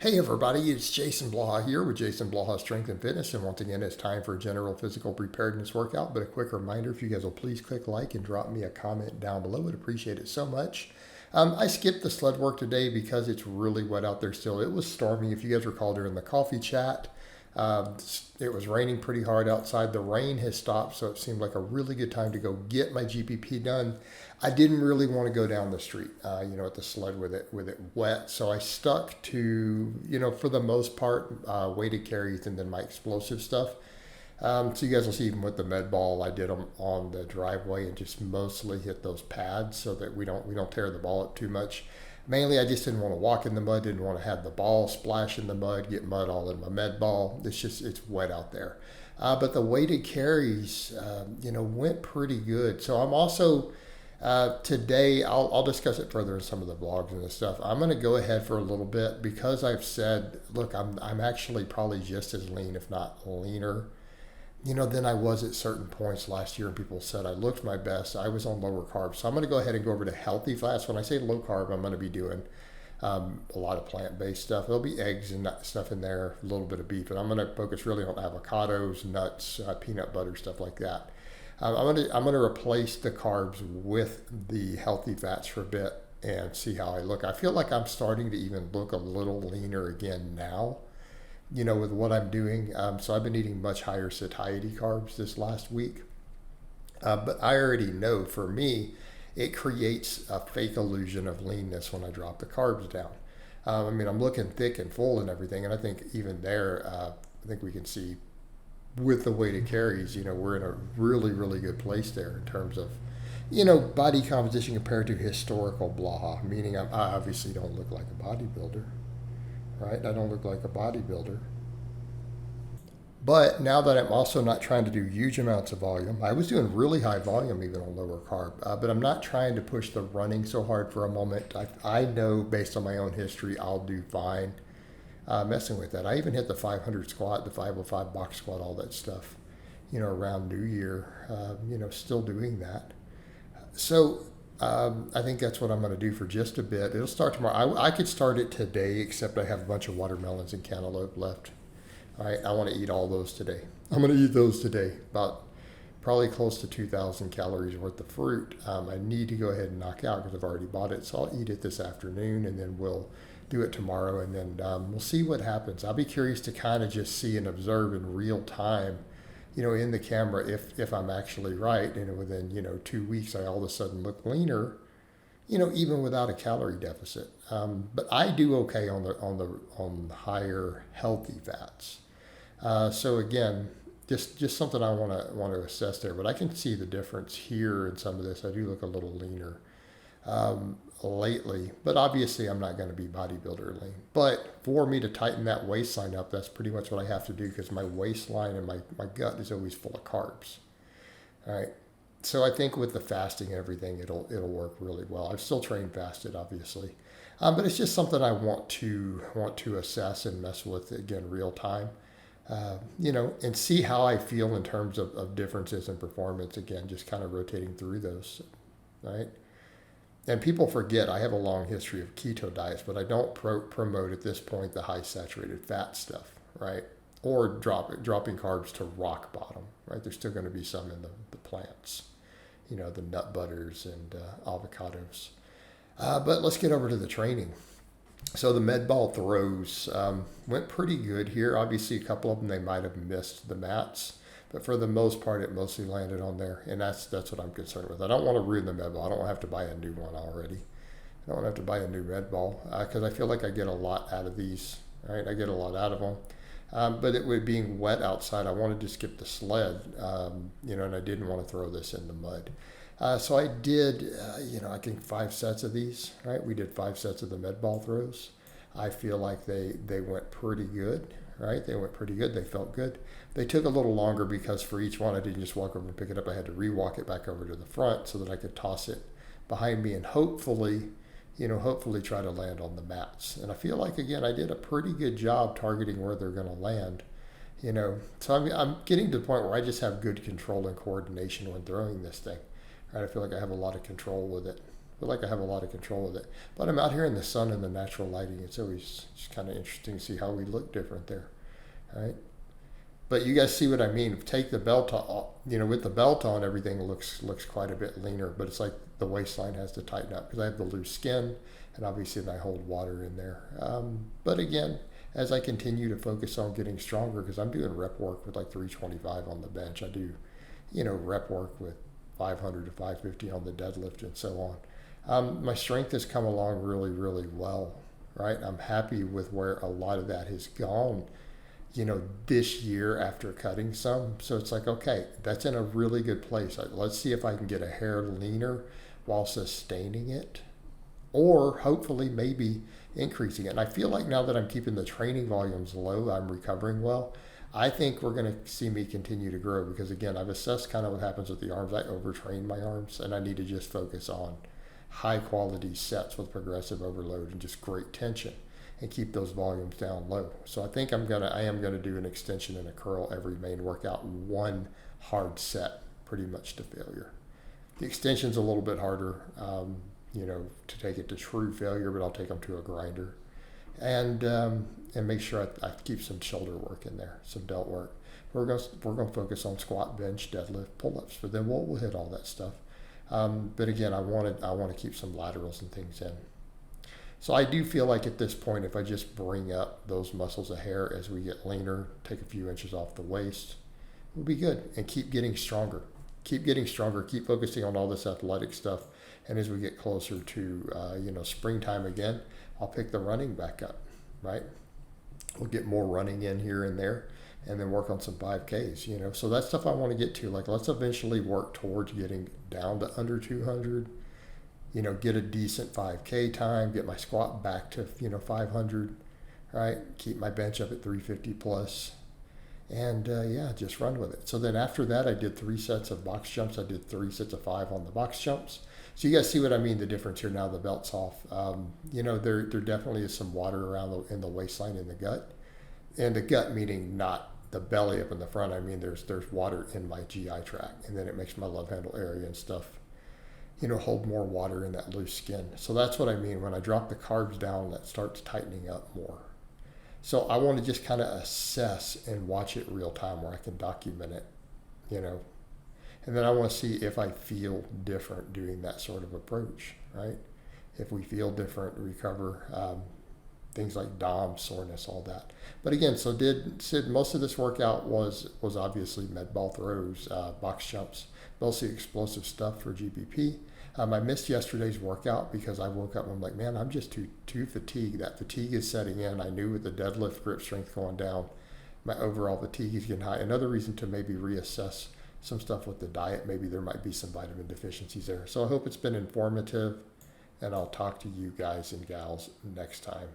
Hey everybody, it's Jason Blaha here with Jason Blaha Strength and Fitness, and once again it's time for a general physical preparedness workout. But a quick reminder, if you guys will please click like and drop me a comment down below, I'd appreciate it so much. I skipped the sled work today because it's really wet out there still. It was stormy, if you guys recall, during the coffee chat. It was raining pretty hard outside. The rain has stopped, so it seemed like a really good time to go get my GPP done. I didn't really want to go down the street, at the sled with it wet. So I stuck to, for the most part, weighted carries and then my explosive stuff. So you guys will see even with the med ball, I did them on the driveway and just mostly hit those pads so that we don't tear the ball up too much. Mainly, I just didn't want to walk in the mud, didn't want to have the ball splash in the mud, get mud all in my med ball. It's wet out there. But the weighted carries, went pretty good. So I'm also, today, I'll discuss it further in some of the vlogs and this stuff. I'm going to go ahead for a little bit because I've said, look, I'm actually probably just as lean, if not leaner, than I was at certain points last year, and people said I looked my best. I was on lower carbs. So I'm going to go ahead and go over to healthy fats. When I say low carb, I'm going to be doing a lot of plant-based stuff. There'll be eggs and stuff in there, a little bit of beef, and I'm going to focus really on avocados, nuts, peanut butter, stuff like that. I'm going to replace the carbs with the healthy fats for a bit and see how I look. I feel like I'm starting to even look a little leaner again now, with what I'm doing. So I've been eating much higher satiety carbs this last week. But I already know for me, it creates a fake illusion of leanness when I drop the carbs down. I'm looking thick and full and everything. And I think even there, I think we can see with the weighted carries, we're in a really, really good place there in terms of, body composition compared to historical Blaha, meaning I obviously don't look like a bodybuilder. Right? I don't look like a bodybuilder. But now that I'm also not trying to do huge amounts of volume, I was doing really high volume even on lower carb, but I'm not trying to push the running so hard for a moment. I know based on my own history, I'll do fine messing with that. I even hit the 500 squat, the 505 box squat, all that stuff, around New Year, still doing that. So I think that's what I'm going to do for just a bit. It'll start tomorrow. I could start it today, except I have a bunch of watermelons and cantaloupe left. All right, I want to eat all those today. I'm going to eat those today, about probably close to 2,000 calories worth of fruit. I need to go ahead and knock out because I've already bought it. So I'll eat it this afternoon, and then we'll do it tomorrow, and then we'll see what happens. I'll be curious to kind of just see and observe in real time, in the camera, if I'm actually right, and within 2 weeks I all of a sudden look leaner, even without a calorie deficit. But I do okay on the higher healthy fats. So again, just something I want to assess there. But I can see the difference here in some of this. I do look a little leaner lately, but obviously I'm not going to be bodybuilder lean. But for me to tighten that waistline up, that's pretty much what I have to do because my waistline and my gut is always full of carbs. All right. So I think with the fasting and everything, it'll work really well. I've still trained fasted, obviously, but it's just something I want to assess and mess with again real time, and see how I feel in terms of differences in performance. Again, just kind of rotating through those, right? And people forget I have a long history of keto diets, but I don't promote at this point the high saturated fat stuff, right? Or dropping carbs to rock bottom, right? There's still going to be some in the plants, the nut butters and avocados. But let's get over to the training. So the med ball throws went pretty good here. Obviously, a couple of them, they might have missed the mats. But for the most part, it mostly landed on there. And that's what I'm concerned with. I don't want to ruin the med ball. I don't have to buy a new one already. I don't have to buy a new med ball because I feel like I get a lot out of these, right? I get a lot out of them. But it would being wet outside, I wanted to skip the sled, and I didn't want to throw this in the mud. So I did, I think 5 sets of these, right? We did 5 sets of the med ball throws. I feel like they went pretty good, right? They went pretty good. They felt good. They took a little longer because for each one, I didn't just walk over and pick it up. I had to re-walk it back over to the front so that I could toss it behind me and hopefully try to land on the mats. And I feel like, again, I did a pretty good job targeting where they're going to land, So I'm getting to the point where I just have good control and coordination when throwing this thing. Right? I feel like I have a lot of control with it. feel like I have a lot of control of it. But I'm out here in the sun and the natural lighting. It's always just kind of interesting to see how we look different there. All right. But you guys see what I mean. Take the belt off, with the belt on, everything looks quite a bit leaner, but it's like the waistline has to tighten up because I have the loose skin, and obviously I hold water in there. But again, as I continue to focus on getting stronger, because I'm doing rep work with like 325 on the bench, I do, rep work with 500 to 550 on the deadlift and so on. My strength has come along really, really well, right? I'm happy with where a lot of that has gone, this year after cutting some. So it's like, okay, that's in a really good place. Let's see if I can get a hair leaner while sustaining it, or hopefully maybe increasing it. And I feel like now that I'm keeping the training volumes low, I'm recovering well. I think we're going to see me continue to grow because, again, I've assessed kind of what happens with the arms. I overtrain my arms, and I need to just focus on high quality sets with progressive overload and just great tension and keep those volumes down low. So I think I am gonna do an extension and a curl every main workout, one hard set pretty much to failure. The extension's a little bit harder, to take it to true failure, but I'll take them to a grinder, and make sure I keep some shoulder work in there, some delt work. We're gonna focus on squat, bench, deadlift, pull-ups, but then we'll hit all that stuff. But again, I want to keep some laterals and things in. So I do feel like at this point, if I just bring up those muscles of hair as we get leaner, take a few inches off the waist, we'll be good and keep getting stronger. Keep getting stronger. Keep focusing on all this athletic stuff. And as we get closer to springtime again, I'll pick the running back up, right? We'll get more running in here and there, and then work on some 5Ks. So that's stuff I want to get to. Like, let's eventually work towards getting down to under 200. Get a decent 5K time, get my squat back to 500, right? Keep my bench up at 350 plus, and just run with it. So then after that, I did 3 sets of box jumps. I did 3 sets of 5 on the box jumps. So you guys see what I mean, the difference here now the belt's off. There definitely is some water around in the waistline in the gut. And the gut meaning not the belly up in the front. I mean, there's water in my GI tract, and then it makes my love handle area and stuff, hold more water in that loose skin. So that's what I mean. When I drop the carbs down, that starts tightening up more. So I want to just kind of assess and watch it real time where I can document it, And then I want to see if I feel different doing that sort of approach, right? If we feel different, recover, things like DOM, soreness, all that. But again, so Sid, most of this workout was obviously med ball throws, box jumps, mostly explosive stuff for GPP. I missed yesterday's workout because I woke up and I'm like, man, I'm just too fatigued. That fatigue is setting in. I knew with the deadlift grip strength going down, my overall fatigue is getting high. Another reason to maybe reassess some stuff with the diet. Maybe there might be some vitamin deficiencies there. So I hope it's been informative, and I'll talk to you guys and gals next time.